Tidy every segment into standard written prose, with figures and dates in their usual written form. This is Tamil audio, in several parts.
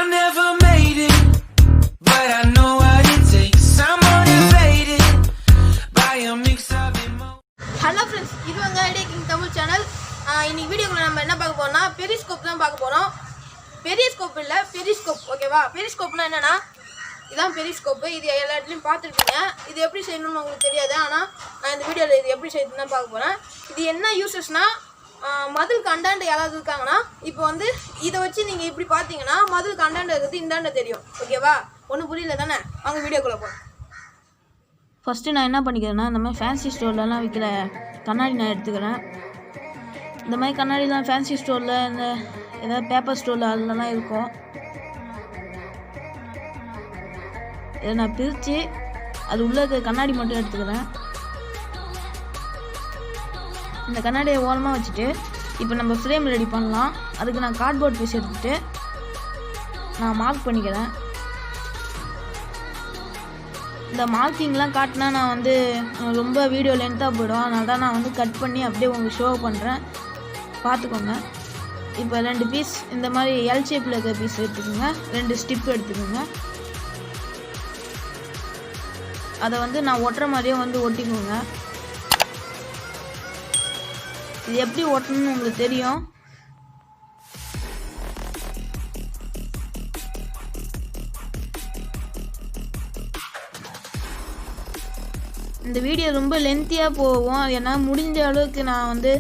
I never made it, but I know what it takes. I'm motivated by a mix of emotions. Hello friends, இது வந்து ஐடியா கிங் தமிழ் சேனல். இன்னைக்கு வீடியோக்குள்ள நம்ம என்ன பார்க்க போறோம்னா பெரிஸ்கோப் தான் பார்க்க போறோம். பெரிஸ்கோப் இல்ல பெரிஸ்கோப், ஓகேவா? பெரிஸ்கோப்னா என்னன்னா இதான் பெரிஸ்கோப். இது எல்லா இடத்துலயும் பார்த்துருப்பீங்க. இது எப்படி செய்யணும்னு உங்களுக்கு தெரியாது, ஆனால் நான் இந்த வீடியோவில் இது எப்படி செய்யணும்னு தான் பார்க்க போகிறேன். இது என்ன யூசஸ்னா, மதுளுக்கு அண்டாண்டு யாராவது இருக்காங்கன்னா இப்போ வந்து இதை வச்சு நீங்கள் இப்படி பார்த்தீங்கன்னா மதுளுக்கு அண்டாண்டு இருக்கிறது இந்தாண்ட தெரியும், ஓகேவா? ஒன்றும் புரியல தானே? அவங்க வீடியோக்குள்ளே போகிறோம். ஃபஸ்ட்டு நான் என்ன பண்ணிக்கிறேன்னா, இந்த மாதிரி ஃபேன்சி ஸ்டோர்லலாம் விற்கிற கண்ணாடி நான் எடுத்துக்கிறேன். இந்த மாதிரி கண்ணாடிலாம் ஃபேன்சி ஸ்டோரில், இந்த ஏதாவது பேப்பர் ஸ்டோரில் அதுலலாம் இருக்கும். இதை நான் பிரித்து அது உள்ளே இருக்க கண்ணாடி மட்டும் எடுத்துக்கிறேன். இந்த கண்ணாடியை ஓரமாக வச்சுட்டு இப்போ நம்ம ஃப்ரேம் ரெடி பண்ணலாம். அதுக்கு நான் கார்ட்போர்ட் பீஸ் எடுத்துகிட்டு நான் மார்க் பண்ணிக்கிறேன். இந்த மார்க்கிங்லாம் காட்டினா நான் வந்து ரொம்ப வீடியோ லென்த்தாக போய்டும், அதனால தான் நான் வந்து கட் பண்ணி அப்படியே உங்களுக்கு ஷோ பண்ணுறேன், பார்த்துக்கோங்க. இப்போ 2 பீஸ் இந்த மாதிரி எல் ஷேப்பில் இருக்கிற பீஸ் எடுத்துக்கோங்க. 2 ஸ்டிப் எடுத்துக்கோங்க. அதை வந்து நான் ஒட்டுற மாதிரியே வந்து ஒட்டிக்கோங்க. இது எப்படி ஒட்டணும்னு உங்களுக்கு தெரியும். இந்த வீடியோ ரொம்ப லென்த்தியாக போகும், ஏன்னா முடிஞ்ச அளவுக்கு நான் வந்து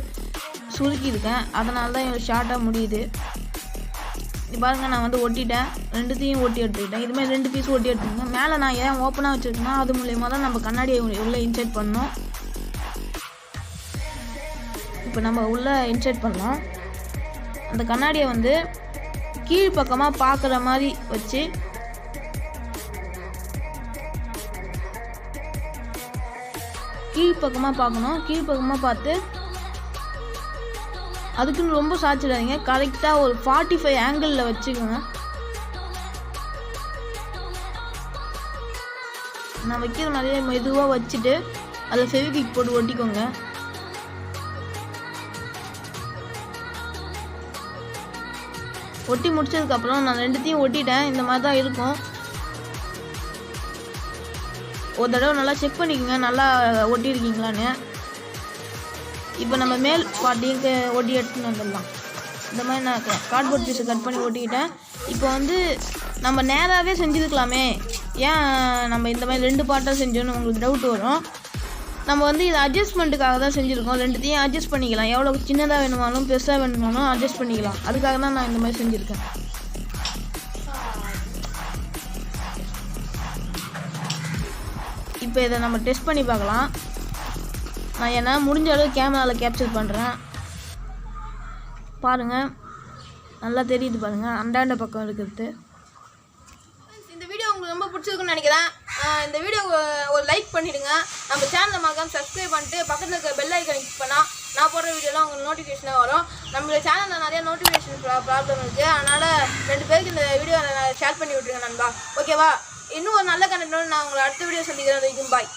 சுருக்கியிருக்கேன், அதனால தான் ஷார்ட்டாக முடியுது. பாருங்க, நான் வந்து ஒட்டிட்டேன், 2த்தையும் ஒட்டி எடுத்துக்கிட்டேன். இது மாதிரி 2 பீஸ் ஒட்டி எடுத்துக்கோங்க. மேலே நான் ஏன் ஓப்பனாக வச்சுருக்கேன்னா அது மூலயமா தான் நம்ம கண்ணாடியை உள்ளே இன்சர்ட் பண்ணோம். இப்போ நம்ம உள்ளே இன்சர்ட் பண்ணலாம். அந்த கண்ணாடியை வந்து கீழ்ப்பக்கமாக பார்க்குற மாதிரி வச்சு கீழ்ப்பக்கமாக பார்க்கணும். கீழ்ப்பக்கமாக பார்த்து அதுக்குன்னு ரொம்ப சாய்ச்சிடாதீங்க, கரெக்டாக ஒரு 45 ஆங்கிளில் வச்சுக்கோங்க. நான் வைக்கிற மாதிரியே மெதுவாக வச்சுட்டு அதில் ஃபெவிக்விக் போட்டு ஒட்டிக்கோங்க. ஒட்டி முடிச்சதுக்கப்புறம் நான் 2த்தையும் ஒட்டிட்டேன். இந்த மாதிரி தான் இருக்கும். ஒரு தடவை நல்லா செக் பண்ணிக்கோங்க, நல்லா ஒட்டியிருக்கீங்களான்னு. இப்போ நம்ம மேல் பார்ட்டியும் ஒட்டி எடுத்துன்னு வந்துடலாம். இந்த மாதிரி நான் கார்ட்போர்ட் பீஸை கட் பண்ணி ஒட்டிக்கிட்டேன். இப்போ வந்து நம்ம நேராகவே செஞ்சுருக்கலாமே, ஏன் நம்ம இந்த மாதிரி 2 பார்ட்டாக செஞ்சோன்னு உங்களுக்கு டவுட் வரும். நம்ம வந்து இதை அட்ஜஸ்ட்மெண்ட்டுக்காக தான் செஞ்சுருக்கோம். 2த்தையும் அட்ஜஸ்ட் பண்ணிக்கலாம், எவ்வளோ சின்னதாக வேணுமாலும் பெருசாக வேணுமாலும் அட்ஜஸ்ட் பண்ணிக்கலாம். அதுக்காக தான் நான் இந்த மாதிரி செஞ்சுருக்கேன். இப்போ இதை நம்ம டெஸ்ட் பண்ணி பார்க்கலாம். நான் ஏன்னா முடிஞ்ச அளவு கேமராவில் கேப்சர் பண்ணுறேன். பாருங்கள், நல்லா தெரியுது பாருங்கள், அண்டாண்ட பக்கம் இருக்கிறது. இந்த வீடியோ உங்களுக்கு ரொம்ப பிடிச்சிருக்குன்னு நினைக்கிறேன். இந்த வீடியோ ஒரு லைக் பண்ணிவிடுங்க. நம்ம சேனலை மறக்காம சப்ஸ்கிரைப் பண்ணிட்டு பக்கத்தில் இருக்க பெல் ஐக்கானை கிளிக் பண்ணால் நான் போடுற வீடியோலாம் உங்களுக்கு நோட்டிஃபிகேஷனாக வரும். நம்மளோட சேனலில் நிறைய நோட்டிஃபிகேஷன் ப்ராப்ளம் இருக்குது, அதனால் 2 பேருக்கு இந்த வீடியோ ஷேர் பண்ணி விட்ருங்க நண்பா, ஓகேவா? இன்னும் ஒரு நல்ல கண்டென்ட்டோட நான் உங்களை அடுத்த வீடியோ சந்திக்கிறேன். பாய்.